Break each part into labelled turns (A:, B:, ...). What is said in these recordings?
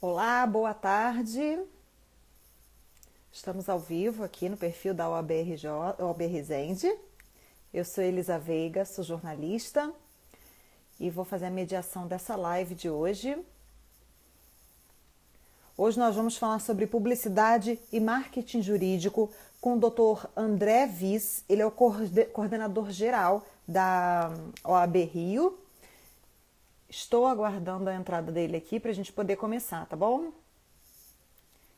A: Olá, boa tarde. Estamos ao vivo aqui no perfil da OAB Resende. Eu sou Elisa Veiga, sou jornalista e vou fazer a mediação dessa live de hoje. Hoje nós vamos falar sobre publicidade e marketing jurídico com o Dr. André Viz. Ele é o coordenador geral da OAB Rio. Estou aguardando a entrada dele aqui para a gente poder começar, tá bom?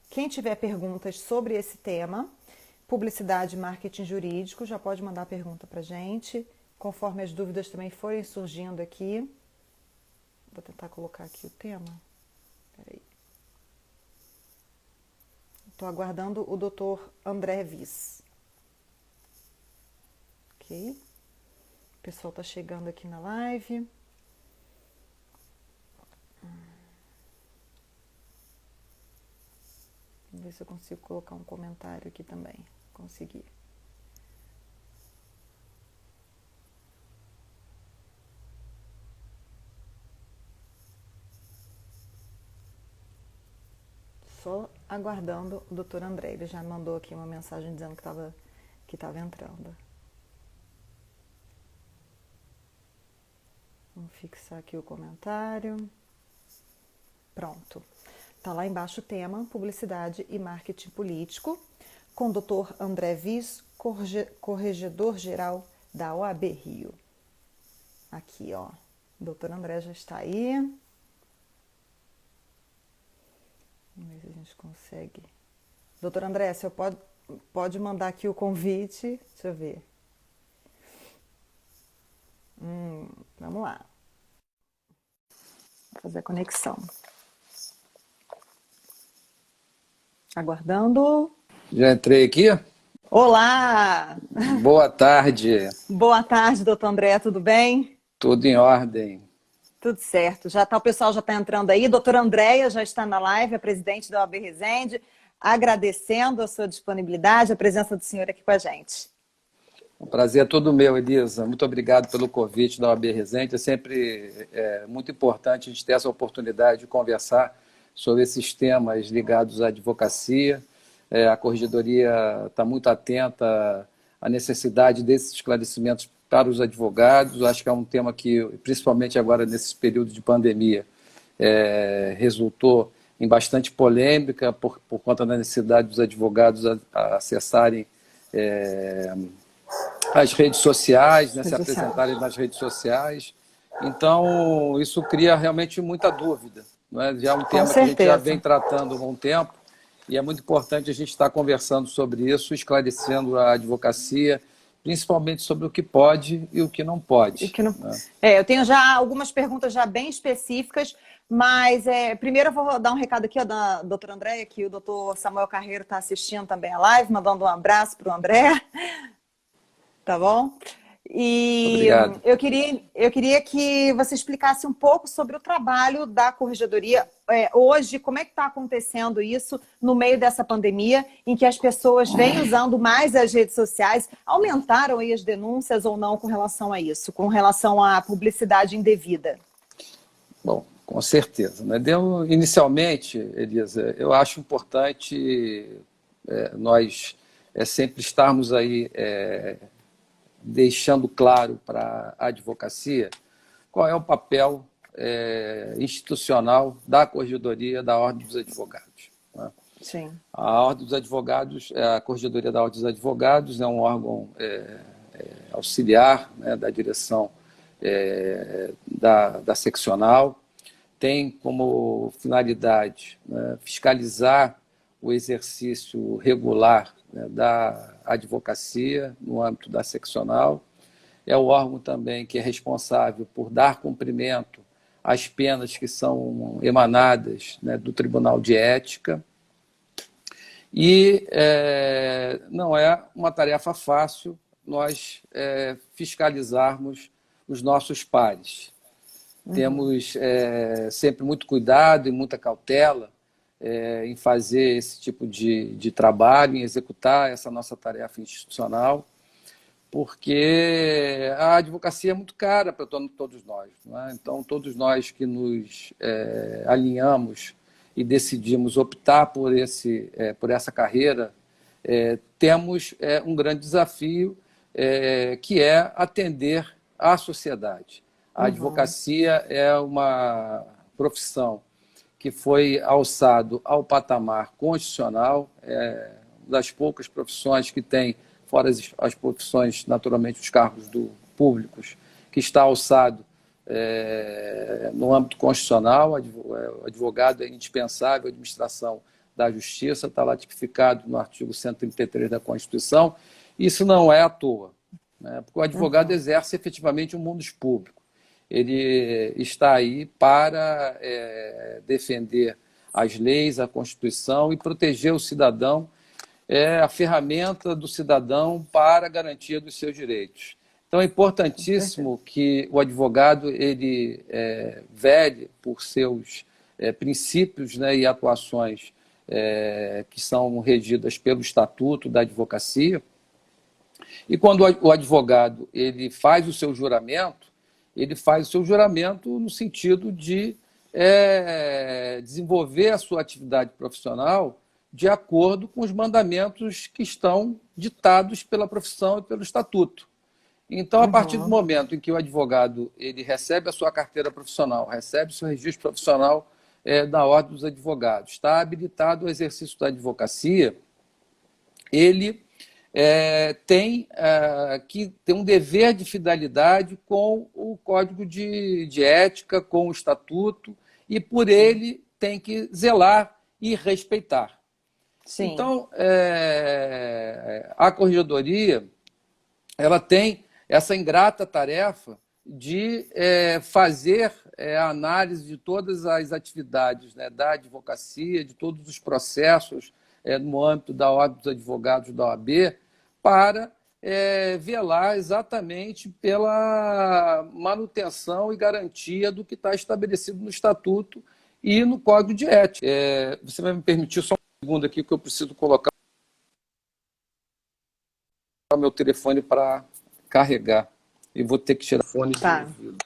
A: Quem tiver perguntas sobre esse tema, publicidade e marketing jurídico, já pode mandar pergunta para a gente, conforme as dúvidas também forem surgindo aqui. Vou tentar colocar aqui o tema. Peraí. Estou aguardando o Dr. André Viz. Ok? O pessoal está chegando aqui na live. Vamos ver se eu consigo colocar um comentário aqui também. Consegui. Só aguardando o Dr. André. Ele já mandou aqui uma mensagem dizendo que estava entrando. Vamos fixar aqui o comentário. Pronto. Está lá embaixo o tema, publicidade e marketing político, com o Dr. André Viz, corregedor-geral da OAB Rio. Aqui, ó. O Dr. André já está aí. Vamos ver se a gente consegue. Dr. André, você pode mandar aqui o convite. Deixa eu ver. Vamos lá. Vou fazer a conexão. Aguardando.
B: Já entrei aqui?
A: Olá!
B: Boa tarde.
A: Boa tarde, doutor André, tudo bem?
B: Tudo em ordem.
A: Tudo certo. O pessoal já está entrando aí. Doutora Andréia já está na live, a presidente da OAB Resende, agradecendo a sua disponibilidade, a presença do senhor aqui com a gente.
B: O prazer é todo meu, Elisa. Muito obrigado pelo convite da OAB Resende. É sempre muito importante a gente ter essa oportunidade de conversar sobre esses temas ligados à advocacia. A Corregedoria está muito atenta à necessidade desses esclarecimentos para os advogados. Acho que é um tema que, principalmente agora nesse período de pandemia, resultou em bastante polêmica por conta da necessidade dos advogados a acessarem as redes sociais, né, se apresentarem nas redes sociais. Então, isso cria realmente muita dúvida. Não é? Já é um tema que a gente já vem tratando há algum tempo e é muito importante a gente estar conversando sobre isso, esclarecendo a advocacia, principalmente sobre o que pode e o que não pode.
A: Né? Eu tenho já algumas perguntas já bem específicas, mas primeiro eu vou dar um recado aqui ó, da doutora Andréia, que o doutor Samuel Carreiro está assistindo também a live, mandando um abraço para o André. Tá bom? E
B: obrigado.
A: Eu queria que você explicasse um pouco sobre o trabalho da Corregedoria hoje, como é que está acontecendo isso no meio dessa pandemia, em que as pessoas vêm usando mais as redes sociais, aumentaram aí as denúncias ou não com relação a isso, com relação à publicidade indevida?
B: Bom, com certeza. Né? Inicialmente, Elisa, eu acho importante nós sempre estarmos aí deixando claro para a advocacia qual é o papel institucional da Corregedoria da Ordem dos Advogados. Né?
A: Sim.
B: A Ordem dos Advogados, a Corregedoria da Ordem dos Advogados é um órgão auxiliar, né, da direção da seccional, tem como finalidade, né, fiscalizar o exercício regular, né, da advocacia no âmbito da seccional. É o órgão também que é responsável por dar cumprimento às penas que são emanadas, né, do Tribunal de Ética. E não é uma tarefa fácil nós fiscalizarmos os nossos pares. Temos sempre muito cuidado e muita cautela em fazer esse tipo de trabalho, em executar essa nossa tarefa institucional, porque a advocacia é muito cara para todos nós. Não é? Então, todos nós que nos alinhamos e decidimos optar por essa carreira, temos um grande desafio, que é atender à sociedade. A advocacia é uma profissão que foi alçado ao patamar constitucional, das poucas profissões que tem, fora as profissões, naturalmente, os cargos públicos, que está alçado no âmbito constitucional. O advogado é indispensável à administração da justiça, está lá tipificado no artigo 133 da Constituição. Isso não é à toa, né? Porque o advogado exerce efetivamente um mundos público. Ele está aí para defender as leis, a Constituição e proteger o cidadão, a ferramenta do cidadão para a garantia dos seus direitos. Então, é importantíssimo que o advogado ele vele por seus princípios, né, e atuações que são regidas pelo Estatuto da Advocacia. E quando o advogado ele faz o seu juramento, ele faz o seu juramento no sentido de desenvolver a sua atividade profissional de acordo com os mandamentos que estão ditados pela profissão e pelo Estatuto. Então, a partir do momento em que o advogado ele recebe a sua carteira profissional, recebe o seu registro profissional da Ordem dos Advogados, está habilitado ao exercício da advocacia, ele tem que ter um dever de fidelidade com o Código de Ética, com o Estatuto, e por ele tem que zelar e respeitar. Sim. Então, a Corregedoria ela tem essa ingrata tarefa de fazer a análise de todas as atividades, né, da advocacia, de todos os processos no âmbito da Ordem dos Advogados da OAB, para velar exatamente pela manutenção e garantia do que está estabelecido no Estatuto e no Código de Ética. Você vai me permitir só um segundo aqui, que eu preciso colocar o meu telefone para carregar. E vou ter que tirar o fone de ouvido.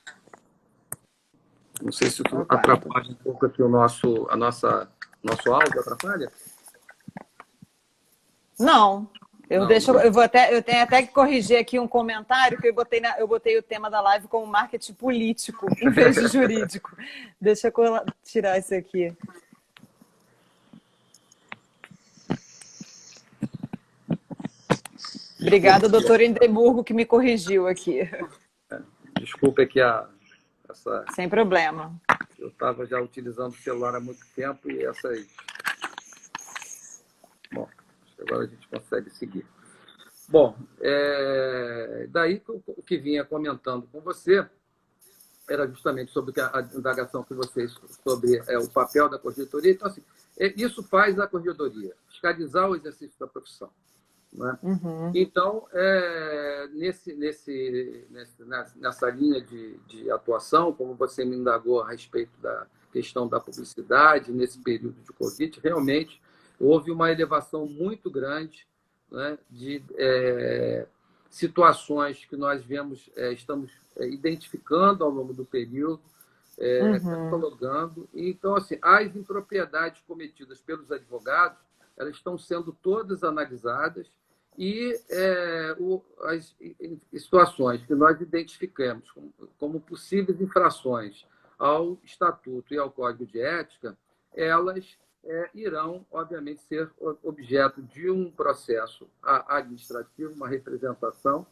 B: Não sei se isso atrapalha um pouco aqui o nosso áudio, atrapalha?
A: Não. Eu tenho até que corrigir aqui um comentário, que eu botei o tema da live como marketing político, em vez de jurídico. Deixa eu tirar isso aqui. Obrigada, doutor Endemurgo, que me corrigiu aqui.
B: Desculpa aqui
A: Sem problema.
B: Eu estava já utilizando o celular há muito tempo e essas... Bom, agora a gente consegue seguir. Bom, daí o que vinha comentando com você era justamente sobre a indagação que vocês sobre o papel da Corregedoria. Então, assim, isso faz a Corregedoria, fiscalizar o exercício da profissão. Né? Então, nessa linha de atuação, como você me indagou a respeito da questão da publicidade, nesse período de Covid, realmente houve uma elevação muito grande, né, de situações que nós estamos identificando ao longo do período, catalogando. Então, assim, as impropriedades cometidas pelos advogados, elas estão sendo todas analisadas e as situações que nós identificamos como possíveis infrações ao Estatuto e ao Código de Ética, elas irão, obviamente, ser objeto de um processo administrativo, uma representação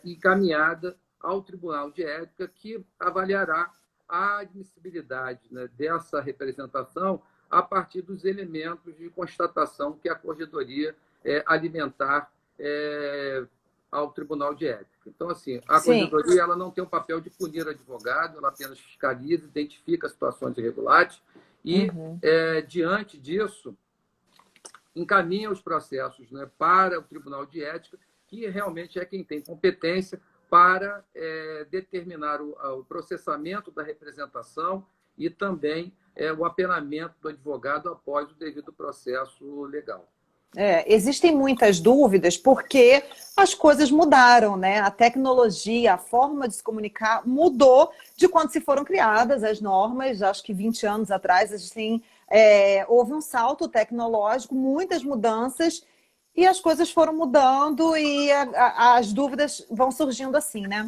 B: encaminhada ao Tribunal de Ética, que avaliará a admissibilidade, né, dessa representação a partir dos elementos de constatação que a Corregedoria alimentar ao Tribunal de Ética. Então, assim, a Corregedoria ela não tem o papel de punir o advogado, ela apenas fiscaliza, identifica situações irregulares e, diante disso, encaminha os processos, né, para o Tribunal de Ética, que realmente é quem tem competência para determinar o processamento da representação e também o apenamento do advogado após o devido processo legal.
A: Existem muitas dúvidas porque as coisas mudaram, né? A tecnologia, a forma de se comunicar mudou de quando se foram criadas as normas. Acho que 20 anos atrás existem houve um salto tecnológico, muitas mudanças, e as coisas foram mudando e as dúvidas vão surgindo assim, né?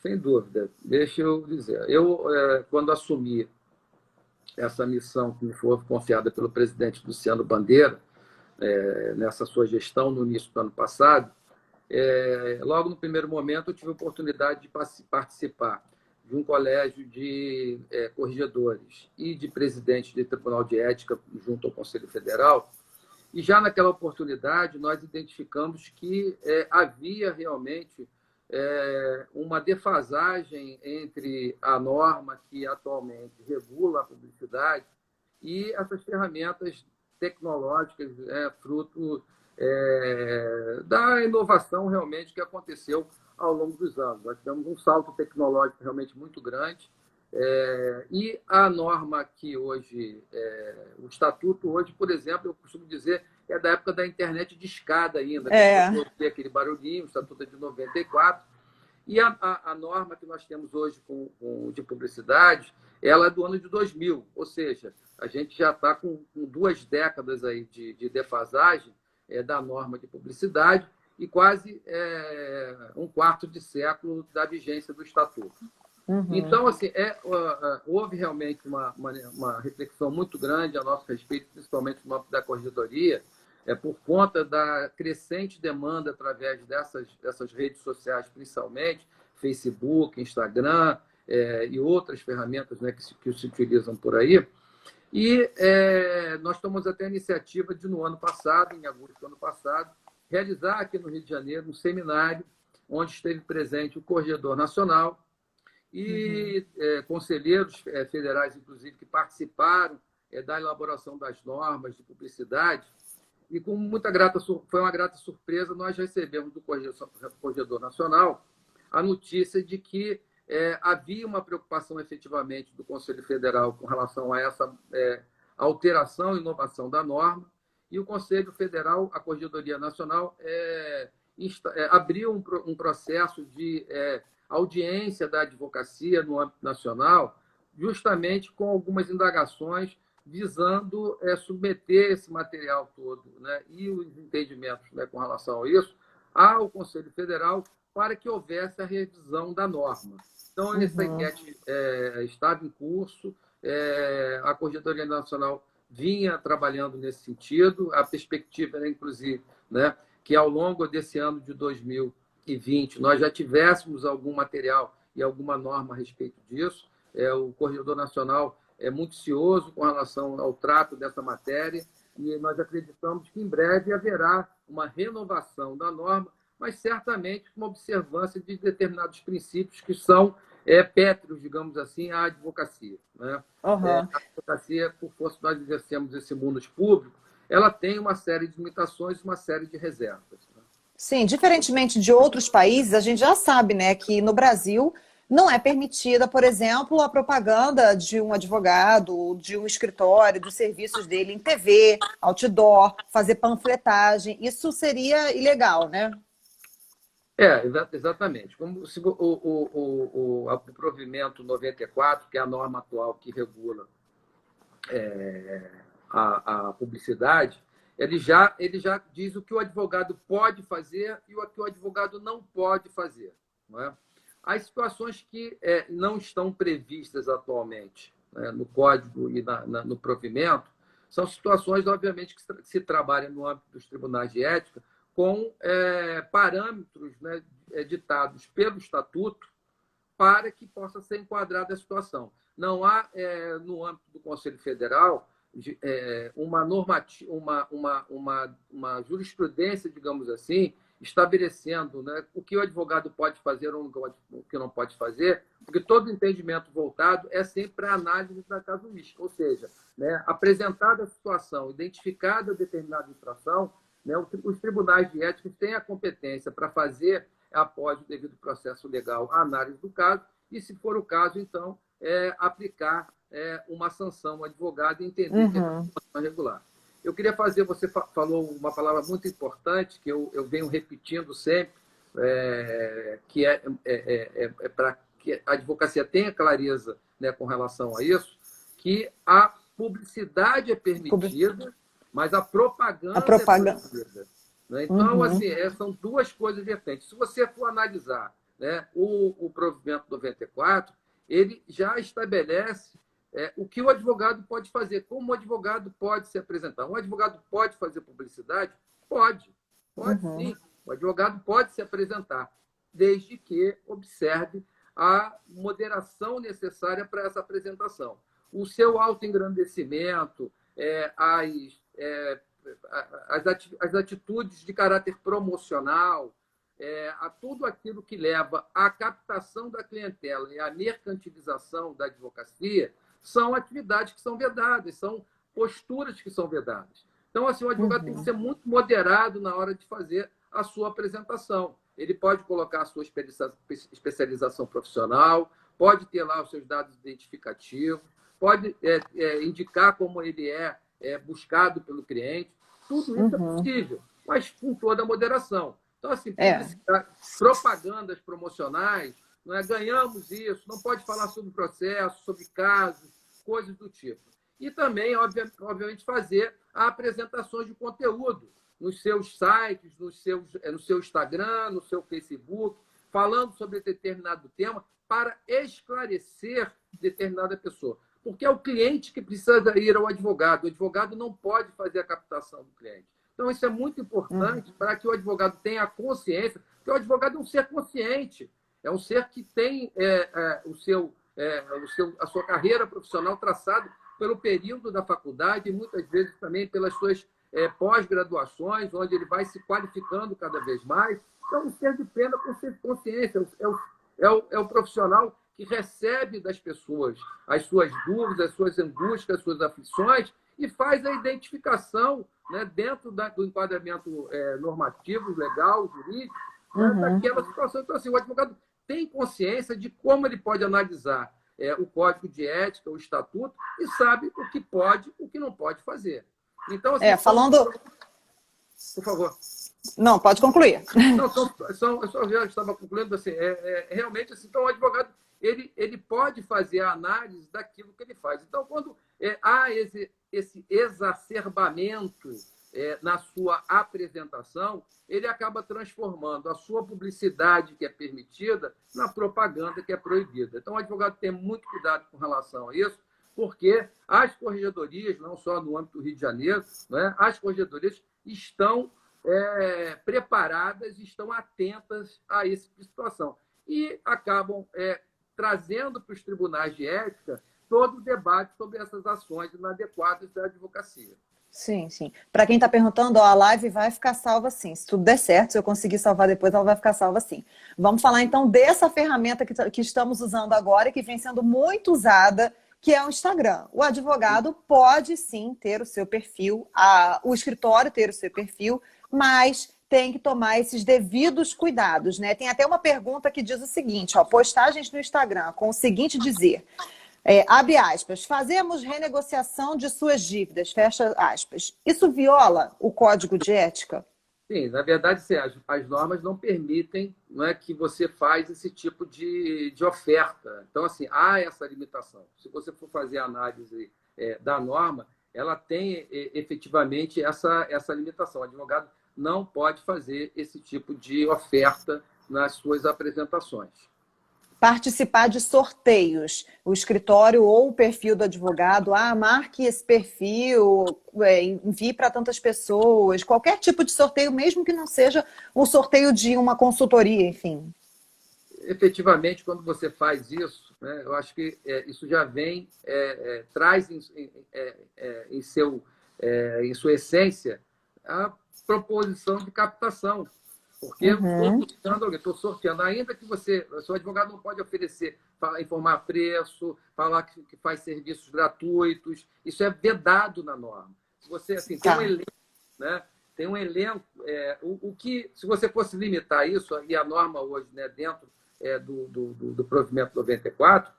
B: Sem dúvida. Deixa eu dizer. Eu, quando assumi essa missão que me foi confiada pelo presidente Luciano Bandeira, nessa sua gestão no início do ano passado, logo no primeiro momento eu tive a oportunidade de participar de um colégio de corregedores e de presidente de tribunal de ética junto ao Conselho Federal, e já naquela oportunidade nós identificamos que havia realmente uma defasagem entre a norma que atualmente regula a publicidade e essas ferramentas tecnológicas, fruto da inovação realmente que aconteceu ao longo dos anos. Nós tivemos um salto tecnológico realmente muito grande, e a norma que hoje, o estatuto hoje, por exemplo, eu costumo dizer, é da época da internet de escada ainda, que aquele barulhinho, o estatuto é de 94, e a norma que nós temos hoje de publicidade, ela é do ano de 2000, ou seja, a gente já está com 2 décadas aí de defasagem da norma de publicidade e quase um quarto de século da vigência do estatuto. Uhum. Então, assim, houve realmente uma reflexão muito grande a nosso respeito, principalmente no âmbito da corregedoria, por conta da crescente demanda através dessas redes sociais, principalmente, Facebook, Instagram e outras ferramentas, né, que se utilizam por aí. E nós tomamos até a iniciativa de, no ano passado, em agosto do ano passado, realizar aqui no Rio de Janeiro um seminário onde esteve presente o Corregedor Nacional e conselheiros federais, inclusive, que participaram da elaboração das normas de publicidade. E foi uma grata surpresa, nós recebemos do Corregedor Nacional a notícia de que havia uma preocupação efetivamente do Conselho Federal com relação a essa alteração e inovação da norma, e o Conselho Federal, a Corregedoria Nacional, abriu um processo de audiência da advocacia no âmbito nacional, justamente com algumas indagações visando submeter esse material todo, né, e os entendimentos, né, com relação a isso ao Conselho Federal para que houvesse a revisão da norma. Então, essa enquete estava em curso, a Corregedoria Nacional vinha trabalhando nesse sentido, a perspectiva era, inclusive, né, que ao longo desse ano de 2020 nós já tivéssemos algum material e alguma norma a respeito disso. O Corregedor Nacional é muito cioso com relação ao trato dessa matéria e nós acreditamos que em breve haverá uma renovação da norma, mas certamente com uma observância de determinados princípios que são pétreos, digamos assim, à advocacia. Né? A advocacia, por força nós exercemos esse mundo público, ela tem uma série de limitações, uma série de reservas. Né?
A: Sim, diferentemente de outros países, a gente já sabe, né, que no Brasil não é permitida, por exemplo, a propaganda de um advogado, de um escritório, dos serviços dele em TV, outdoor, fazer panfletagem. Isso seria ilegal, né?
B: Exatamente. Como se o provimento 94, que é a norma atual que regula a publicidade, ele já diz o que o advogado pode fazer e o que o advogado não pode fazer. Não é? As situações que não estão previstas atualmente, né, no Código e no provimento são situações, obviamente, que se trabalham no âmbito dos tribunais de ética com parâmetros, né, ditados pelo Estatuto para que possa ser enquadrada a situação. Não há, no âmbito do Conselho Federal, uma jurisprudência, digamos assim, estabelecendo, né, o que o advogado pode fazer ou o que não pode fazer, porque todo entendimento voltado é sempre a análise da casuística, ou seja, né, apresentada a situação, identificada determinada infração, né, os tribunais de ética têm a competência para fazer, após o devido processo legal, a análise do caso e, se for o caso, então, aplicar uma sanção ao advogado e entender que é uma regular. Eu queria fazer, você falou uma palavra muito importante, que eu venho repetindo sempre, que para que a advocacia tenha clareza, né, com relação a isso, que a publicidade é
A: Publi-
B: permitida, mas a
A: A
B: propaganda é
A: propaganda.
B: proibida. Né? Então,
A: Uhum,
B: assim, são duas coisas diferentes. Se você for analisar, né, o provimento 94, ele já estabelece o que o advogado pode fazer, como o advogado pode se apresentar. Um advogado pode fazer publicidade? Pode
A: uhum,
B: sim. O advogado pode se apresentar, desde que observe a moderação necessária para essa apresentação. O seu autoengrandecimento, as atitudes de caráter promocional, a tudo aquilo que leva à captação da clientela e à mercantilização da advocacia, são atividades que são vedadas, são posturas que são vedadas. Então, assim, o advogado tem que
A: uhum,
B: ser muito moderado na hora de fazer a sua apresentação. Ele pode colocar a sua especialização profissional, pode ter lá os seus dados identificativos, pode indicar como ele é buscado pelo cliente. Tudo isso é
A: uhum.
B: possível, mas com toda a moderação. Então, assim,
A: É,
B: publicidade, propagandas promocionais, não é? Ganhamos isso, não pode falar sobre processo, sobre casos, coisas do tipo. E também, obviamente, fazer apresentações de conteúdo nos seus sites, no seu Instagram, no seu Facebook, falando sobre determinado tema para esclarecer determinada pessoa. Porque é o cliente que precisa ir ao advogado. O advogado não pode fazer a captação do cliente. Então, isso é muito
A: uhum,
B: importante para que o advogado tenha consciência, porque o advogado é um ser consciente, é um ser que tem a sua carreira profissional traçada pelo período da faculdade e muitas vezes também pelas suas pós-graduações, onde ele vai se qualificando cada vez mais. Então, um ser de plena consciência, é o profissional que recebe das pessoas as suas dúvidas, as suas angústias, as suas aflições e faz a identificação, né, dentro do enquadramento normativo, legal, jurídico, né,
A: uhum.
B: daquela situação. Então, assim, o advogado tem consciência de como ele pode analisar o código de ética, o estatuto, e sabe o que pode, o que não pode fazer. Então, assim,
A: Falando.
B: por favor.
A: Não, pode concluir.
B: Não, eu só já estava concluindo assim, realmente assim, então o advogado ele pode fazer a análise daquilo que ele faz. Então, quando há esse exacerbamento na sua apresentação, ele acaba transformando a sua publicidade, que é permitida, na propaganda, que é proibida. Então, o advogado tem muito cuidado com relação a isso, porque as corregedorias, não só no âmbito do Rio de Janeiro, né, as corregedorias estão preparadas, estão atentas a essa situação. E acabam trazendo para os tribunais de ética todo o debate sobre essas ações inadequadas da advocacia.
A: Sim, sim. Para quem está perguntando, ó, a live vai ficar salva sim. Se tudo der certo, se eu conseguir salvar depois, ela vai ficar salva sim. Vamos falar então dessa ferramenta que estamos usando agora e que vem sendo muito usada, que é o Instagram. O advogado pode sim ter o seu perfil, o escritório ter o seu perfil, mas tem que tomar esses devidos cuidados, né? Tem até uma pergunta que diz o seguinte, ó, postagens no Instagram com o seguinte dizer: abre aspas, fazemos renegociação de suas dívidas, fecha aspas. Isso viola o código de ética?
B: Sim, na verdade, sim, as normas não permitem, não é, que você faz esse tipo de oferta. Então, assim, há essa limitação. Se você for fazer a análise da norma, ela tem efetivamente essa limitação. O advogado não pode fazer esse tipo de oferta nas suas apresentações.
A: Participar de sorteios, o escritório ou o perfil do advogado, marque esse perfil, envie para tantas pessoas, qualquer tipo de sorteio, mesmo que não seja o sorteio de uma consultoria, enfim.
B: Efetivamente, quando você faz isso, né, eu acho que isso já vem, traz em sua essência a proposição de captação. Porque eu
A: Uhum.
B: estou sorteando, ainda que seu advogado não pode oferecer, informar preço, falar que faz serviços gratuitos, isso é vedado na norma. Se você assim, tem um
A: Tá.
B: elenco, né? Tem um elenco, se você fosse limitar isso, e a norma hoje, né, dentro do provimento 94,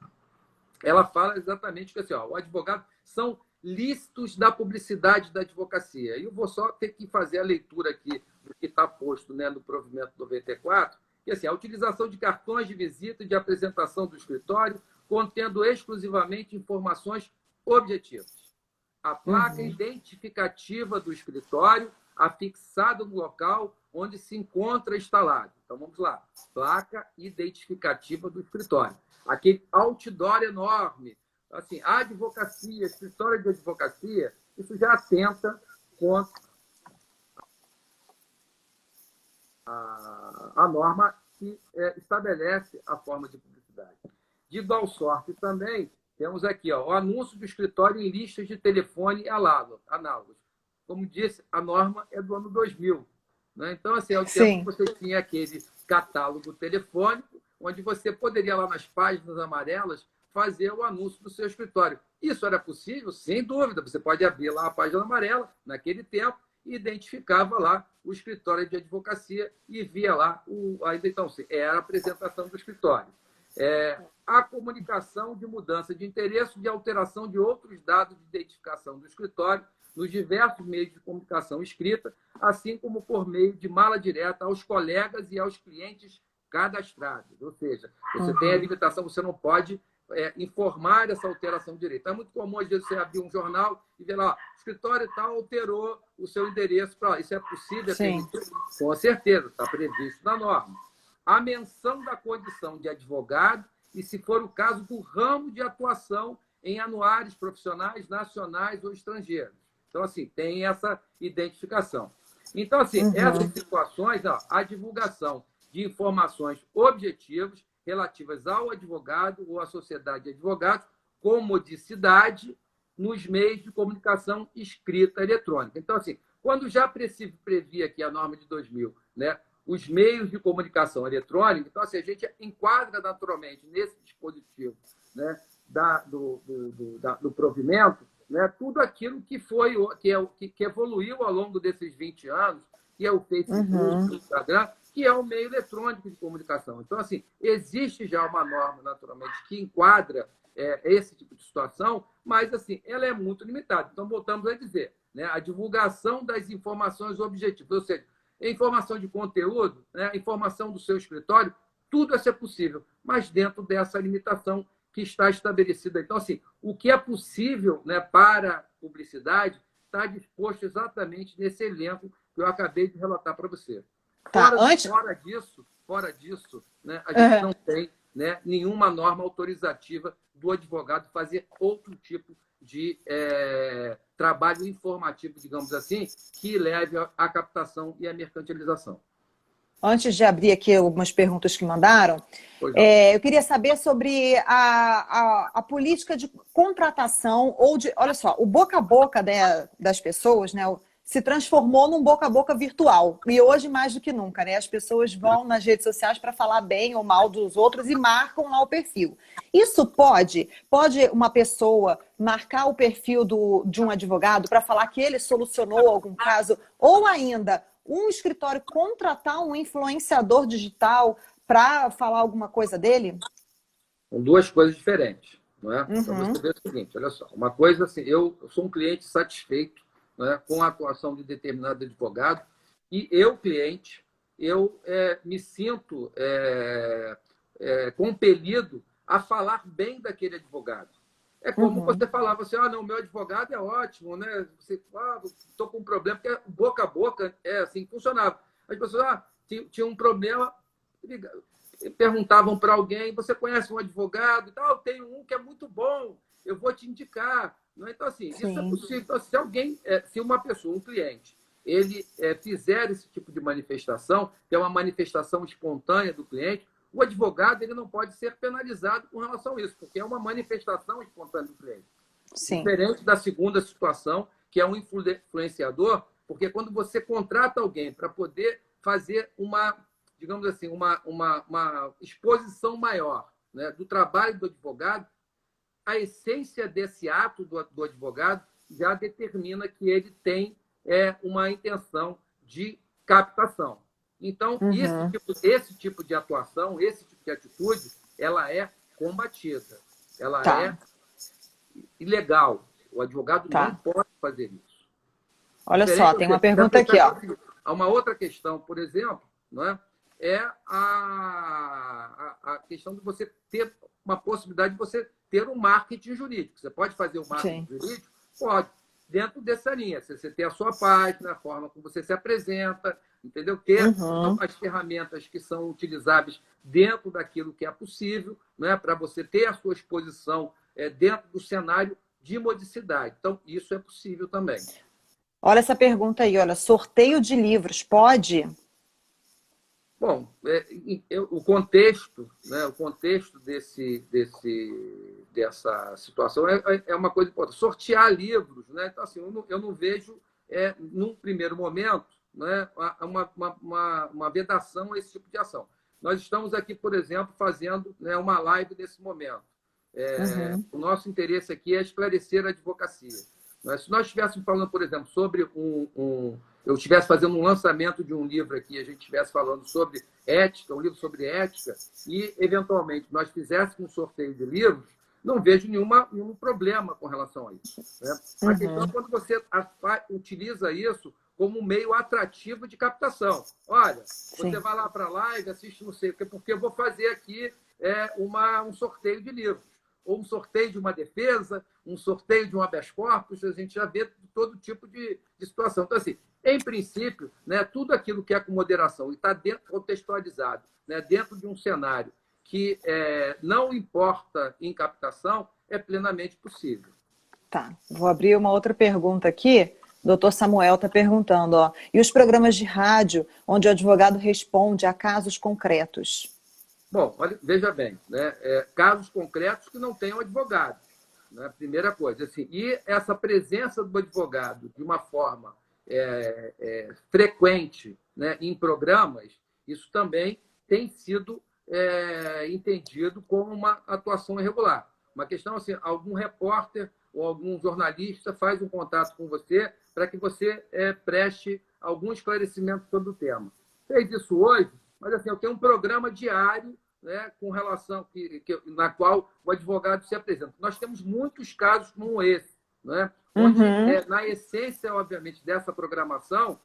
B: ela fala exatamente que assim, ó, o advogado são lícitos da publicidade da advocacia. E eu vou só ter que fazer a leitura aqui do que está posto, né, no provimento 94, que assim, a utilização de cartões de visita e de apresentação do escritório contendo exclusivamente informações objetivas. a placa identificativa do escritório afixada no local onde se encontra instalado. Então, vamos lá. Placa identificativa do escritório. Aquele outdoor enorme. Assim, a advocacia, escritório de advocacia, isso já atenta contra a norma que estabelece a forma de publicidade. De igual sorte também, temos aqui o anúncio do escritório em listas de telefone análogos. Como disse, a norma é do ano 2000. Né? Então, assim, é o tempo que você tinha aquele catálogo telefônico, onde você poderia, lá nas páginas amarelas, fazer o anúncio do seu escritório. Isso era possível? Sem dúvida. Você pode abrir lá a página amarela, naquele tempo, e identificava lá o escritório de advocacia e via lá então, era a apresentação do escritório. A comunicação de mudança de endereço, de alteração de outros dados de identificação do escritório nos diversos meios de comunicação escrita, assim como por meio de mala direta aos colegas e aos clientes cadastrados. Ou seja, você tem a limitação, você não pode informar essa alteração de direito. É muito comum, às vezes, você abrir um jornal e ver lá, o escritório tal alterou o seu endereço para lá. Isso é possível? Com certeza, está previsto na norma. A menção da condição de advogado e, se for o caso, do ramo de atuação em anuários profissionais nacionais ou estrangeiros. Então, assim, tem essa identificação. Então, assim, essas situações, a divulgação de informações objetivas relativas ao advogado ou à sociedade de advogados, com modicidade nos meios de comunicação escrita eletrônica. Então, assim, quando já previa aqui a norma de 2000, né, os meios de comunicação eletrônica, então, assim, a gente enquadra naturalmente nesse dispositivo, né, do provimento, né, tudo aquilo que foi que evoluiu ao longo desses 20 anos, que é o Facebook, o Instagram, que é o meio eletrônico de comunicação. Então, assim, existe já uma norma, naturalmente, que enquadra esse tipo de situação, mas, assim, ela é muito limitada. Então, voltamos a dizer, né, a divulgação das informações objetivas, ou seja, informação de conteúdo, né, informação do seu escritório, tudo isso é possível, mas dentro dessa limitação que está estabelecida. Então, assim, o que é possível, né, para publicidade está disposto exatamente nesse elenco que eu acabei de relatar para você. Fora disso, né, a gente não tem, né, nenhuma norma autorizativa do advogado fazer outro tipo de trabalho informativo, digamos assim, que leve à captação e à mercantilização.
A: Antes de abrir aqui algumas perguntas que mandaram, eu queria saber sobre a política de contratação ou de... Olha só, o boca a boca, né, das pessoas, né, se transformou num boca a boca virtual. E hoje, mais do que nunca, né, as pessoas vão nas redes sociais para falar bem ou mal dos outros e marcam lá o perfil. Isso pode uma pessoa marcar o perfil de um advogado para falar que ele solucionou algum caso, ou ainda um escritório contratar um influenciador digital para falar alguma coisa dele?
B: São duas coisas diferentes, não é? Então você vê o seguinte, olha só, uma coisa assim, eu sou um cliente satisfeito, né, com a atuação de determinado advogado, e eu, cliente, me sinto compelido a falar bem daquele advogado. É como você falava assim, não, meu advogado é ótimo, né? Você estou com um problema, porque boca a boca assim, funcionava. As pessoas tinham um problema, perguntavam para alguém, você conhece um advogado? Eu tenho um que é muito bom, eu vou te indicar. Então, assim, isso é possível. Então, se alguém, se uma pessoa, um cliente, ele fizer esse tipo de manifestação, que é uma manifestação espontânea do cliente, o advogado ele não pode ser penalizado com relação a isso, porque é uma manifestação espontânea do cliente. Diferente da segunda situação, que é um influenciador, porque quando você contrata alguém para poder fazer uma, digamos assim, uma exposição maior, né, do trabalho do advogado, a essência desse ato do advogado já determina que ele tem uma intenção de captação. Então, esse tipo de atuação, esse tipo de atitude, ela é combatida. Ela é ilegal. O advogado não pode fazer isso.
A: Olha só, tem uma pergunta aqui.
B: Há uma outra questão, por exemplo, não é a questão de você ter uma possibilidade de você ter um marketing jurídico. Você pode fazer o marketing jurídico? Pode. dentro dessa linha. Você ter a sua página, a forma como você se apresenta, entendeu? Ter as ferramentas que são utilizáveis dentro daquilo que é possível, né? Para você ter a sua exposição dentro do cenário de modicidade. Então, isso é possível também.
A: Olha essa pergunta aí, olha, sorteio de livros, pode?
B: Bom, o contexto, né, o contexto dessa situação é uma coisa importante. Sortear livros, né? Então, assim, eu não vejo, num primeiro momento, né, uma vedação a esse tipo de ação. Nós estamos aqui, por exemplo, fazendo, né, uma live nesse momento. O nosso interesse aqui é esclarecer a advocacia. Se nós estivéssemos falando, por exemplo, sobre eu estivesse fazendo um lançamento de um livro aqui, a gente estivesse falando sobre ética, um livro sobre ética, e, eventualmente, nós fizéssemos um sorteio de livros, não vejo nenhum problema com relação a isso. Né? A questão é quando você utiliza isso como um meio atrativo de captação. Olha, você vai lá para a live, assiste não sei o quê, porque eu vou fazer aqui um sorteio de livros, ou um sorteio de uma defesa, um sorteio de um habeas corpus, a gente já vê todo tipo de situação. Então, assim, em princípio, né, tudo aquilo que é com moderação e está contextualizado, né, dentro de um cenário que não importa em captação, é plenamente possível.
A: Tá, vou abrir uma outra pergunta aqui. O doutor Samuel está perguntando, ó, e os programas de rádio onde o advogado responde a casos concretos?
B: Bom, olha, veja bem, né, casos concretos que não tenham advogado, né, primeira coisa. Assim, e essa presença do advogado de uma forma frequente, né, em programas, isso também tem sido entendido como uma atuação irregular. Uma questão assim, algum repórter ou algum jornalista faz um contato com você para que você preste algum esclarecimento sobre o tema. Fez isso hoje, mas assim, eu tenho um programa diário, né, com relação na qual o advogado se apresenta. Nós temos muitos casos como esse, né, onde, na essência, obviamente, dessa programação,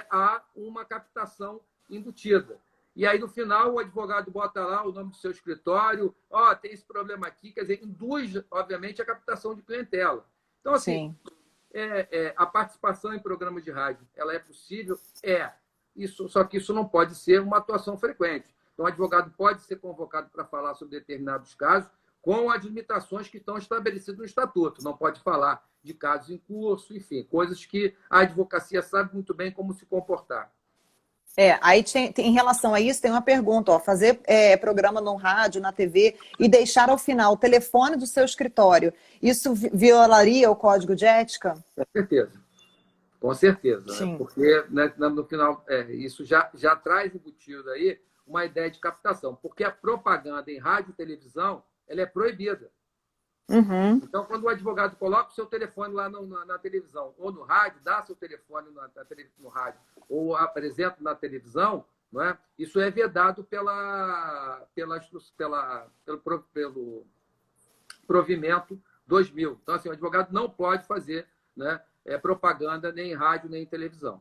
B: há uma captação embutida. E aí, no final, o advogado bota lá o nome do seu escritório, tem esse problema aqui, quer dizer, induz, obviamente, a captação de clientela. Então, assim, a participação em programas de rádio, ela é possível? Isso, só que isso não pode ser uma atuação frequente. Então, o advogado pode ser convocado para falar sobre determinados casos com as limitações que estão estabelecidas no estatuto. Não pode falar de casos em curso, enfim, coisas que a advocacia sabe muito bem como se comportar.
A: Aí em relação a isso, tem uma pergunta, ó, fazer programa no rádio, na TV e deixar ao final o telefone do seu escritório, isso violaria o código de ética?
B: Com certeza. Com certeza.
A: Sim.
B: Né? Porque, né, no final, isso já traz embutido aí uma ideia de captação. Porque a propaganda em rádio e televisão, ela é proibida. Então, quando o advogado coloca o seu telefone lá na televisão ou no rádio, dá seu telefone no rádio ou apresenta na televisão, não é? Isso é vedado pelo provimento 2000. Então, assim, o advogado não pode fazer, né, propaganda nem em rádio nem em televisão.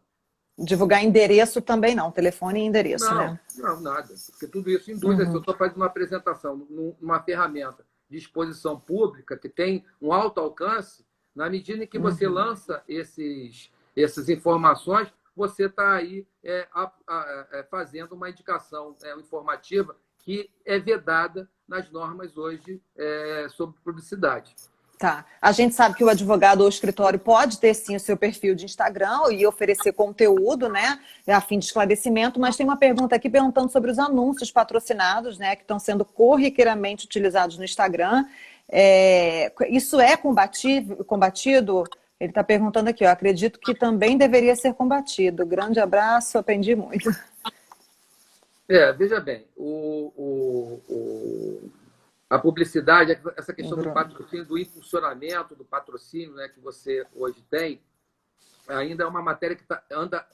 A: Divulgar endereço também não, telefone e endereço, né?
B: Não, nada. Porque tudo isso induz. Se eu estou fazendo uma apresentação numa ferramenta de exposição pública que tem um alto alcance, na medida em que você lança essas informações, você está aí fazendo uma indicação informativa que é vedada nas normas hoje sobre publicidade.
A: Tá. A gente sabe que o advogado ou o escritório pode ter, sim, o seu perfil de Instagram e oferecer conteúdo, né, a fim de esclarecimento, mas tem uma pergunta aqui perguntando sobre os anúncios patrocinados, né, que estão sendo corriqueiramente utilizados no Instagram. Isso é combatido? Ele está perguntando aqui, ó, acredito que também deveria ser combatido. Grande abraço, aprendi muito.
B: Veja bem, a publicidade, essa questão do patrocínio, do impulsionamento, do patrocínio, né, que você hoje tem, ainda é uma matéria que anda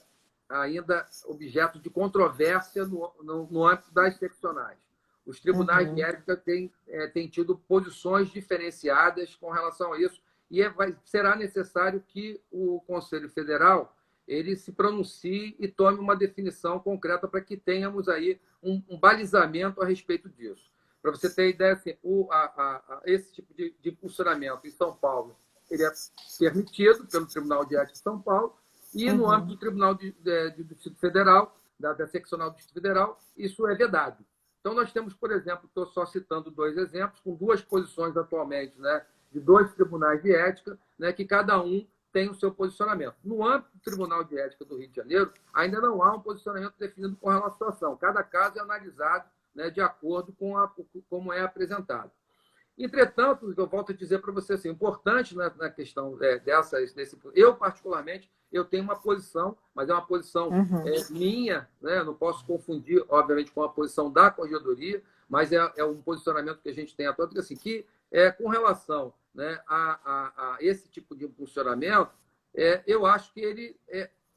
B: ainda objeto de controvérsia no âmbito das seccionais. Os tribunais de ética têm tido posições diferenciadas com relação a isso, e será necessário que o Conselho Federal ele se pronuncie e tome uma definição concreta para que tenhamos aí um balizamento a respeito disso. Para você ter ideia, assim, esse tipo de impulsionamento em São Paulo ele é permitido pelo Tribunal de Ética de São Paulo e no âmbito do Tribunal do Distrito Federal, da Seccional do Distrito Federal, isso é vedado. Então, nós temos, por exemplo, estou só citando 2 exemplos, com 2 posições atualmente, né, de 2 tribunais de ética, né, que cada um tem o seu posicionamento. No âmbito do Tribunal de Ética do Rio de Janeiro, ainda não há um posicionamento definido com relação à situação. Cada caso é analisado, né, de acordo com como é apresentado. Entretanto, eu volto a dizer para você, assim, importante na questão eu, particularmente, eu tenho uma posição, mas é uma posição minha, né? Não posso confundir, obviamente, com a posição da Corregedoria, mas é um posicionamento que a gente tem atuado, assim, que com relação, né, a esse tipo de funcionamento, eu acho que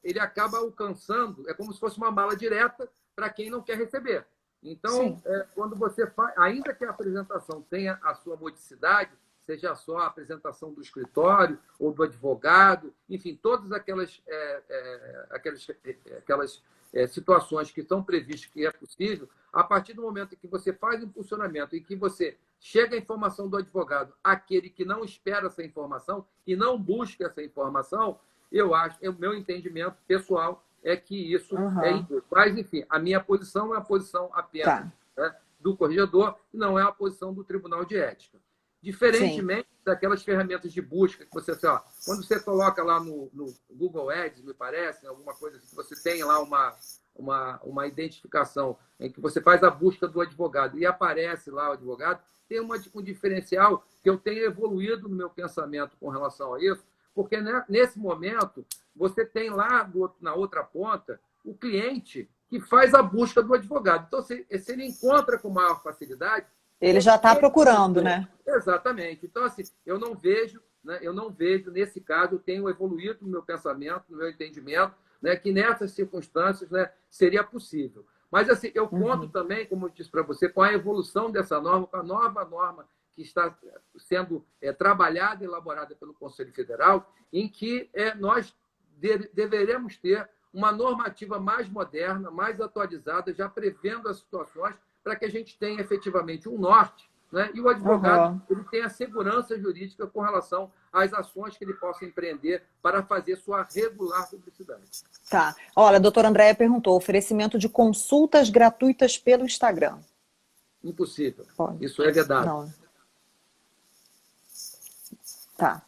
B: ele acaba alcançando, é como se fosse uma mala direta para quem não quer receber. Então, quando você faz, ainda que a apresentação tenha a sua modicidade, seja só a apresentação do escritório ou do advogado, enfim, todas aquelas situações que estão previstas que é possível, a partir do momento em que você faz um funcionamento e que você chega a informação do advogado, aquele que não espera essa informação e não busca essa informação, eu acho, o meu entendimento pessoal é que isso é injusto. Mas, enfim, a minha posição é a posição apenas né, do corregedor e não é a posição do Tribunal de Ética. Diferentemente daquelas ferramentas de busca que você, assim, ó, quando você coloca lá no Google Ads, me parece, alguma coisa assim, que você tem lá uma identificação em que você faz a busca do advogado e aparece lá o advogado, tem um diferencial que eu tenho evoluído no meu pensamento com relação a isso, porque nesse momento você tem lá na outra ponta o cliente que faz a busca do advogado. Então, se ele encontra com maior facilidade...
A: Ele já está procurando, né?
B: Exatamente. Então, assim, eu não vejo, nesse caso, eu tenho evoluído no meu pensamento, no meu entendimento, né, que nessas circunstâncias, né, seria possível. Mas, assim, eu conto também, como eu disse para você, com a evolução dessa norma, com a nova norma que está sendo trabalhada e elaborada pelo Conselho Federal, em que nós deveremos ter uma normativa mais moderna, mais atualizada, já prevendo as situações para que a gente tenha efetivamente um norte, né? E o advogado ele tenha segurança jurídica com relação às ações que ele possa empreender para fazer sua regular publicidade.
A: Tá. Olha, a doutora Andréia perguntou, oferecimento de consultas gratuitas pelo Instagram.
B: Impossível.
A: Pode.
B: Isso é vedado.
A: Não. Tá.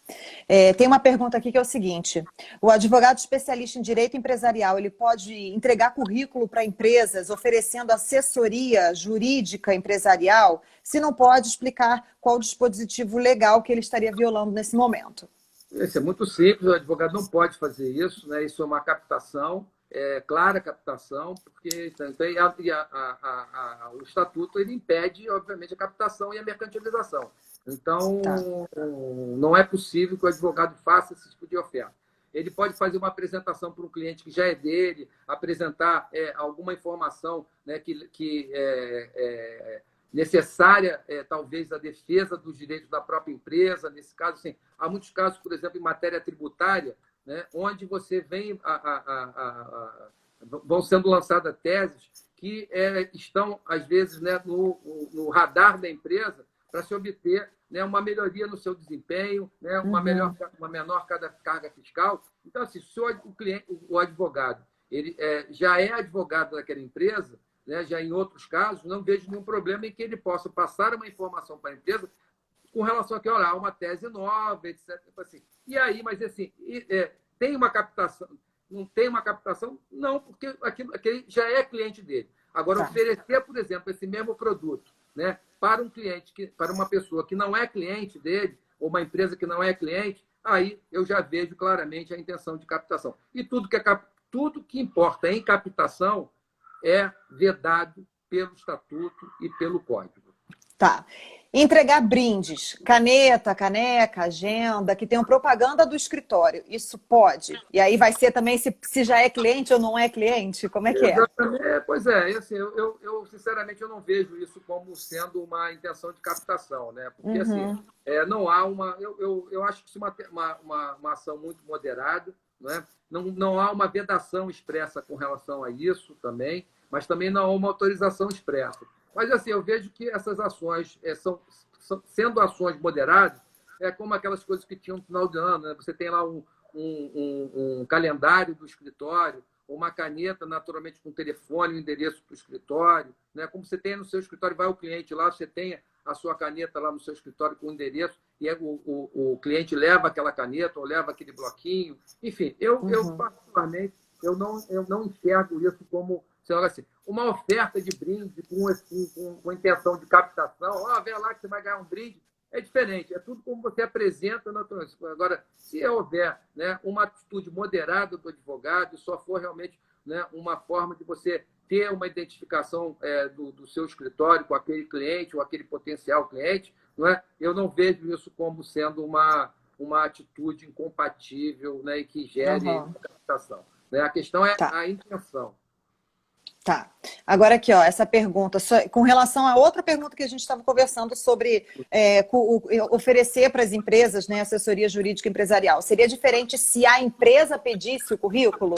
A: Tem uma pergunta aqui que é o seguinte: o advogado especialista em direito empresarial, ele pode entregar currículo para empresas oferecendo assessoria jurídica empresarial? Se não pode, explicar qual o dispositivo legal que ele estaria violando nesse momento.
B: Isso é muito simples, o advogado não pode fazer isso, né? Isso é uma captação, clara captação, porque o estatuto ele impede, obviamente, a captação e a mercantilização. Então, não é possível que o advogado faça esse tipo de oferta. Ele pode fazer uma apresentação para um cliente que já é dele, apresentar alguma informação, né, que é necessária, talvez, à defesa dos direitos da própria empresa. Nesse caso, assim, há muitos casos, por exemplo, em matéria tributária, né, onde você vem vão sendo lançadas teses que estão, às vezes, né, no radar da empresa para se obter, né, uma melhoria no seu desempenho, né, uma menor carga fiscal. Então, assim, se o advogado ele já é advogado daquela empresa, né, já em outros casos, não vejo nenhum problema em que ele possa passar uma informação para a empresa com relação a que, olha, há uma tese nova, etc. Assim. E aí, mas assim, tem uma captação? Não tem uma captação? Não, porque aquele já é cliente dele. Agora, oferecer, por exemplo, esse mesmo produto, né, para um cliente, para uma pessoa que não é cliente dele, ou uma empresa que não é cliente, aí eu já vejo claramente a intenção de captação. E tudo que importa em captação é vedado pelo Estatuto e pelo Código.
A: Tá. Entregar brindes, caneta, caneca, agenda, que tenham propaganda do escritório. Isso pode? E aí vai ser também se já é cliente ou não é cliente? Como é que é?
B: Exatamente. Pois é. Assim, eu sinceramente, eu não vejo isso como sendo uma intenção de captação, né? Porque, assim, não há uma... Eu acho que isso é uma ação muito moderada, né? Não há uma vedação expressa com relação a isso também, mas também não há uma autorização expressa. Mas, assim, eu vejo que essas ações, sendo ações moderadas, é como aquelas coisas que tinham no final do ano, né? Você tem lá um calendário do escritório, uma caneta, naturalmente, com telefone, um endereço para o escritório, né? Como você tem no seu escritório, vai o cliente lá, você tem a sua caneta lá no seu escritório com o endereço, e o cliente leva aquela caneta ou leva aquele bloquinho. Enfim, eu particularmente, eu não enxergo isso como, sei lá, assim, uma oferta de brinde com intenção de captação. Ó, vem lá que você vai ganhar um brinde. É diferente, é tudo como você apresenta na transação. Agora, se houver, né, uma atitude moderada do advogado, e só for realmente, né, uma forma de você ter uma identificação do seu escritório com aquele cliente ou aquele potencial cliente, não é? Eu não vejo isso como sendo uma atitude incompatível, né, e que gere captação. Né? A questão é a intenção.
A: Tá. Agora aqui, ó, essa pergunta, com relação a outra pergunta que a gente estava conversando sobre oferecer para as empresas, né, assessoria jurídica empresarial. Seria diferente se a empresa pedisse o currículo?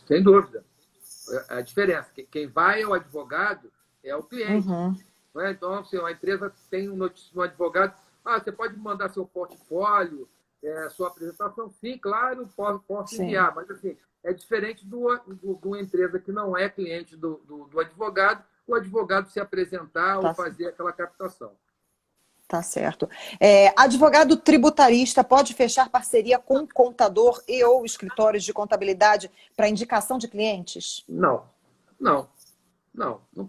B: Sem dúvida. A diferença, quem vai ao advogado é o cliente. Né? Então, se a empresa tem um advogado, você pode mandar seu portfólio, sua apresentação, sim, claro, posso enviar, mas assim, é diferente de uma empresa que não é cliente do advogado, o advogado se apresentar ou fazer aquela captação.
A: Tá certo. Advogado tributarista pode fechar parceria com contador e ou escritórios de contabilidade para indicação de clientes?
B: Não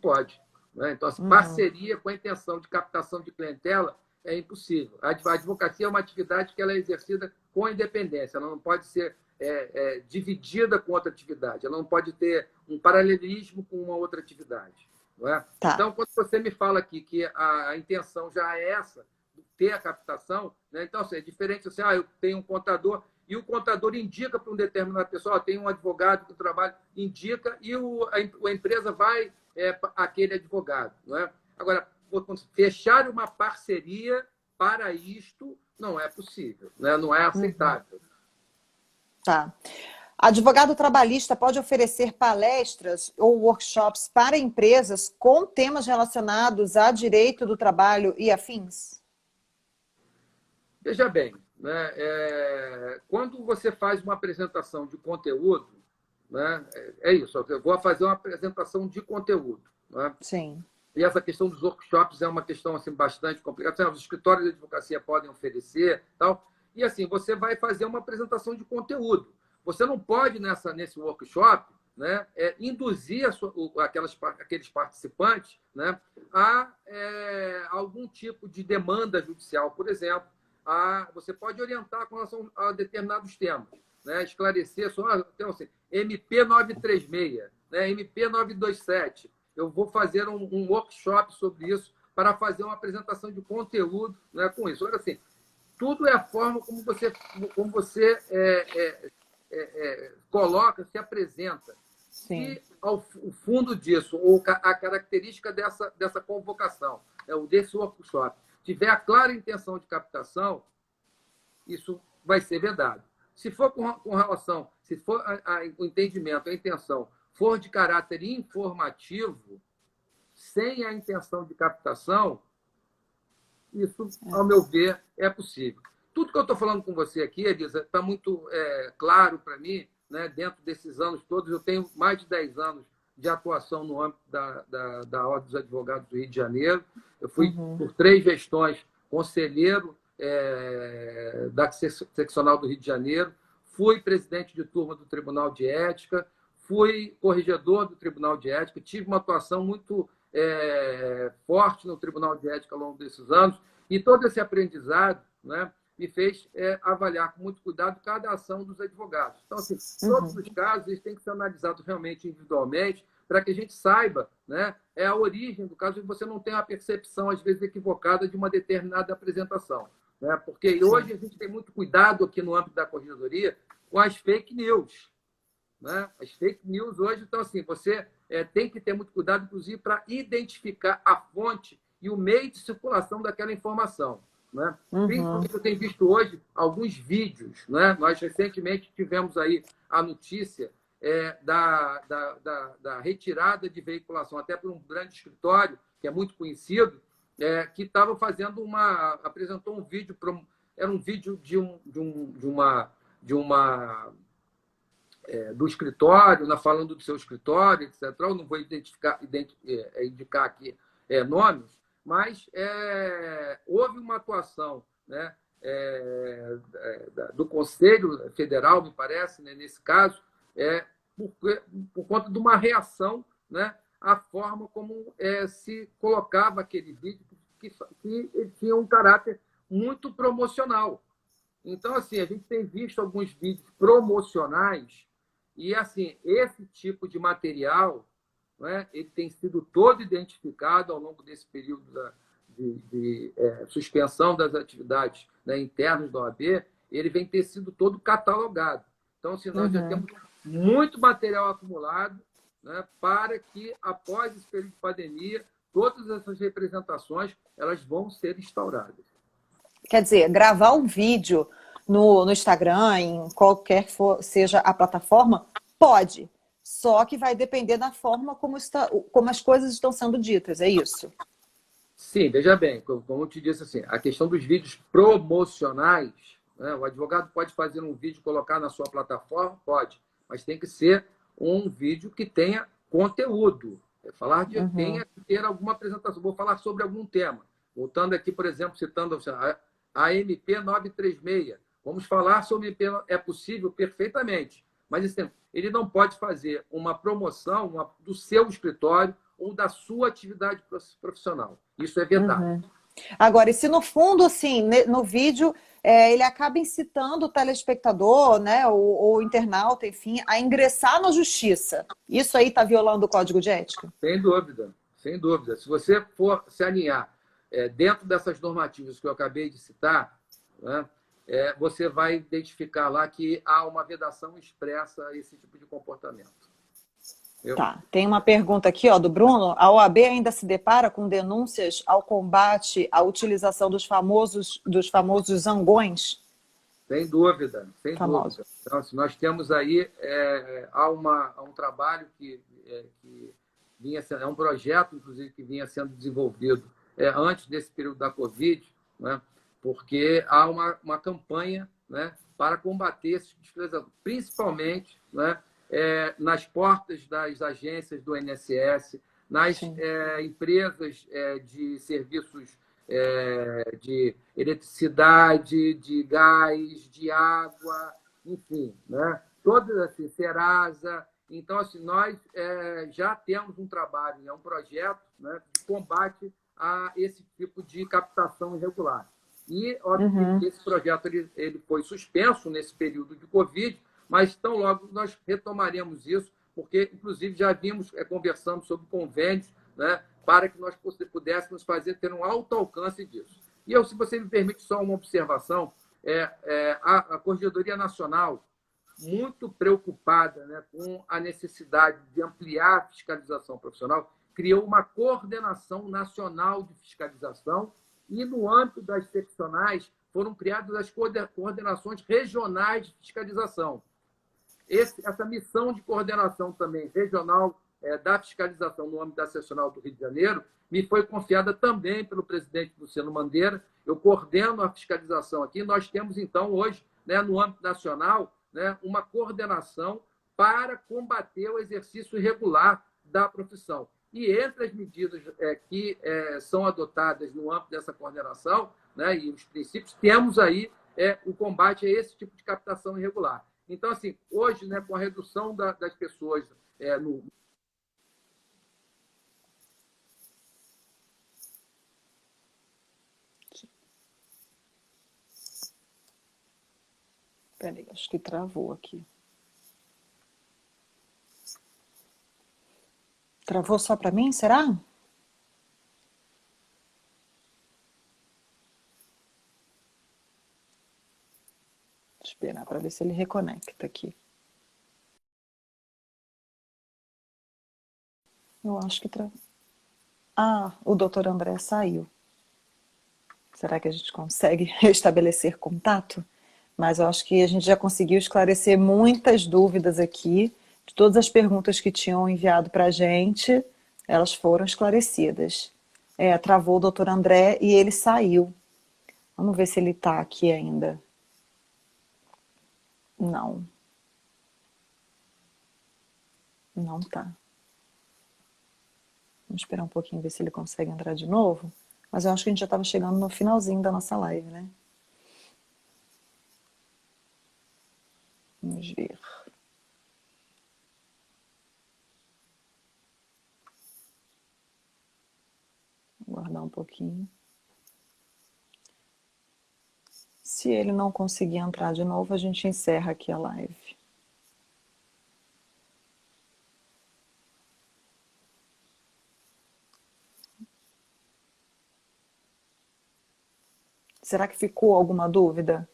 B: pode. Né? Então, assim, parceria com a intenção de captação de clientela é impossível. A advocacia é uma atividade que ela é exercida com independência, ela não pode ser dividida com outra atividade, ela não pode ter um paralelismo com uma outra atividade. Não é? Então, quando você me fala aqui que a intenção já é essa, ter a captação, né? Então, assim, é diferente assim, eu tenho um contador e o contador indica para um determinado pessoal, tem um advogado que trabalha, indica, e a empresa vai àquele advogado. Não é? Agora, fechar uma parceria para isto não é possível, né? Não é aceitável.
A: Tá. Advogado trabalhista pode oferecer palestras ou workshops para empresas com temas relacionados a direito do trabalho e afins?
B: Veja bem, né? Quando você faz uma apresentação de conteúdo, né? É isso, eu vou fazer uma apresentação de conteúdo. Né?
A: Sim.
B: E essa questão dos workshops é uma questão assim, bastante complicada. Os escritórios de advocacia podem oferecer, tal. E assim, você vai fazer uma apresentação de conteúdo. Você não pode, nesse workshop, né, induzir aqueles participantes, né, a algum tipo de demanda judicial, por exemplo. Você pode orientar com relação a determinados temas, né, esclarecer sobre então, assim, MP 936, né, MP 927. Eu vou fazer um workshop sobre isso para fazer uma apresentação de conteúdo, né, com isso. Olha, assim, tudo é a forma como você coloca, se apresenta.
A: Sim.
B: E o fundo disso, ou a característica dessa convocação, desse workshop, tiver a clara intenção de captação, isso vai ser vedado. Se for com relação, se for o entendimento, a intenção, for de caráter informativo, sem a intenção de captação, isso, ao meu ver, é possível. Tudo que eu estou falando com você aqui, Elisa, está muito claro para mim, né? Dentro desses anos todos. Eu tenho mais de 10 anos de atuação no âmbito da Ordem dos Advogados do Rio de Janeiro. Eu fui, por 3 gestões, conselheiro da seccional do Rio de Janeiro, fui presidente de turma do Tribunal de Ética, fui corregedor do Tribunal de Ética, tive uma atuação muito forte no Tribunal de Ética ao longo desses anos, e todo esse aprendizado, né, me fez avaliar com muito cuidado cada ação dos advogados. Então, assim, todos os casos eles têm que ser analisados realmente individualmente, para que a gente saiba, né, a origem do caso, e você não tenha uma percepção, às vezes, equivocada de uma determinada apresentação. Né? Porque hoje a gente tem muito cuidado aqui no âmbito da corregedoria com as fake news. Né? As fake news hoje, então, assim, você tem que ter muito cuidado, inclusive, para identificar a fonte e o meio de circulação daquela informação. Né? Principalmente eu tenho visto hoje alguns vídeos. Né? Nós recentemente tivemos aí a notícia da retirada de veiculação, até por um grande escritório, que é muito conhecido, que estava apresentou um vídeo, era um vídeo do escritório, falando do seu escritório, etc. Eu não vou indicar aqui nomes, mas houve uma atuação, né, do Conselho Federal, me parece, né, nesse caso, por conta de uma reação, né, à forma como se colocava aquele vídeo, que tinha um caráter muito promocional. Então, assim, a gente tem visto alguns vídeos promocionais e, assim, esse tipo de material, né, ele tem sido todo identificado ao longo desse período de suspensão das atividades, né, internas da OAB, ele vem ter sido todo catalogado. Então, assim, nós já temos muito material acumulado, né, para que, após esse período de pandemia, todas essas representações elas vão ser instauradas.
A: Quer dizer, gravar um vídeo no Instagram, em qualquer seja a plataforma, pode. Só que vai depender da forma como as coisas estão sendo ditas, é isso?
B: Sim, veja bem, como eu te disse, assim, a questão dos vídeos promocionais, né, o advogado pode fazer um vídeo e colocar na sua plataforma? Pode, mas tem que ser um vídeo que tenha conteúdo. Tenha que ter alguma apresentação. Vou falar sobre algum tema. Voltando aqui, por exemplo, citando a MP 936. Vamos falar sobre MP, é possível perfeitamente, mas assim, ele não pode fazer uma promoção do seu escritório ou da sua atividade profissional. Isso é vedado.
A: Agora, e se no fundo, assim, no vídeo, ele acaba incitando o telespectador, né, ou o internauta, enfim, a ingressar na justiça, isso aí está violando o Código de Ética?
B: Sem dúvida, sem dúvida. Se você for se alinhar dentro dessas normativas que eu acabei de citar, né, você vai identificar lá que há uma vedação expressa a esse tipo de comportamento.
A: Tá, tem uma pergunta aqui, ó, do Bruno. A OAB ainda se depara com denúncias ao combate à utilização dos famosos zangões?
B: Sem dúvida, sem dúvida. Então, assim, nós temos aí há um trabalho que vinha sendo, um projeto, inclusive, que vinha sendo desenvolvido antes desse período da Covid, né, porque há uma campanha, né, para combater esse tipo de utilização, principalmente, né, nas portas das agências do INSS, nas empresas de serviços de eletricidade, de gás, de água, enfim, né? Todas assim, Serasa. Então, assim, nós já temos um trabalho, um projeto, né, de combate a esse tipo de captação irregular. E, obviamente, esse projeto ele foi suspenso nesse período de Covid, mas tão logo nós retomaremos isso, porque, inclusive, já vimos conversando sobre convênios, né, para que nós pudéssemos ter um alto alcance disso. E eu, se você me permite só uma observação, a Corregedoria Nacional, muito preocupada, né, com a necessidade de ampliar a fiscalização profissional, criou uma coordenação nacional de fiscalização e, no âmbito das seccionais, foram criadas as coordenações regionais de fiscalização. Essa missão de coordenação também regional da fiscalização no âmbito da seccional do Rio de Janeiro me foi confiada também pelo presidente Luciano Mandeira. Eu coordeno a fiscalização aqui. Nós temos, então, hoje, né, no âmbito nacional, né, uma coordenação para combater o exercício irregular da profissão. E entre as medidas que são adotadas no âmbito dessa coordenação, né, e os princípios, temos aí o combate a esse tipo de captação irregular. Então, assim, hoje, né, com a redução das pessoas no...
A: Peraí, acho que travou aqui. Travou só para mim, será? Vou esperar para ver se ele reconecta aqui. Eu acho que travou. Ah, o doutor André saiu. Será que a gente consegue restabelecer contato? Mas eu acho que a gente já conseguiu esclarecer muitas dúvidas aqui. De todas as perguntas que tinham enviado para a gente, elas foram esclarecidas. travou o doutor André e ele saiu. Vamos ver se ele está aqui ainda. Não. Não tá. Vamos esperar um pouquinho, ver se ele consegue entrar de novo. Mas eu acho que a gente já estava chegando no finalzinho da nossa live, né? Vamos ver. Vou aguardar um pouquinho. Se ele não conseguir entrar de novo, a gente encerra aqui a live. Será que ficou alguma dúvida?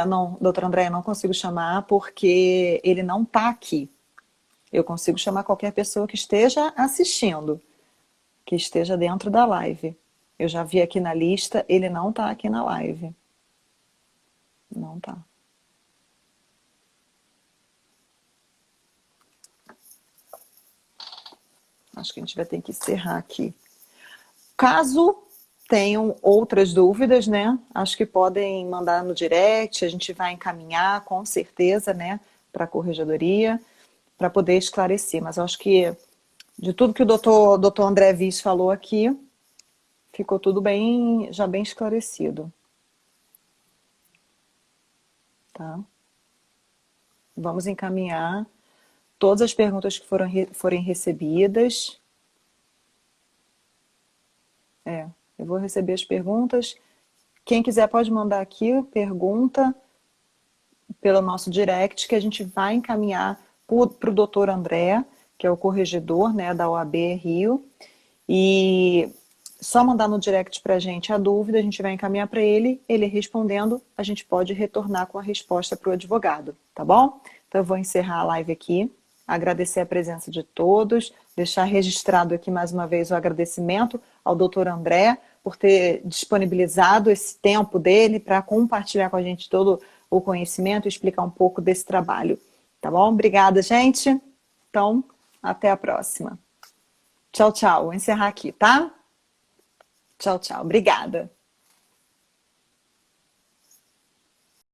A: Não, doutor André, eu não consigo chamar porque ele não está aqui. Eu consigo chamar qualquer pessoa que esteja assistindo, que esteja dentro da live. Eu já vi aqui na lista, ele não está aqui na live. Não está. Acho que a gente vai ter que encerrar aqui. Caso tenham outras dúvidas, né? Acho que podem mandar no direct, a gente vai encaminhar com certeza, né, para a corregedoria, para poder esclarecer. Mas eu acho que de tudo que o doutor André Viz falou aqui, ficou tudo bem, já bem esclarecido. Tá? Vamos encaminhar todas as perguntas que forem recebidas. Eu vou receber as perguntas. Quem quiser pode mandar aqui pergunta pelo nosso direct, que a gente vai encaminhar para o doutor André, que é o corregedor, né, da OAB Rio. E só mandar no direct para a gente a dúvida, a gente vai encaminhar para ele, ele respondendo, a gente pode retornar com a resposta para o advogado, tá bom? Então eu vou encerrar a live aqui, agradecer a presença de todos, deixar registrado aqui mais uma vez o agradecimento ao doutor André por ter disponibilizado esse tempo dele para compartilhar com a gente todo o conhecimento e explicar um pouco desse trabalho, tá bom? Obrigada, gente. Então, até a próxima. Tchau, tchau. Vou encerrar aqui, tá? Tchau, tchau. Obrigada.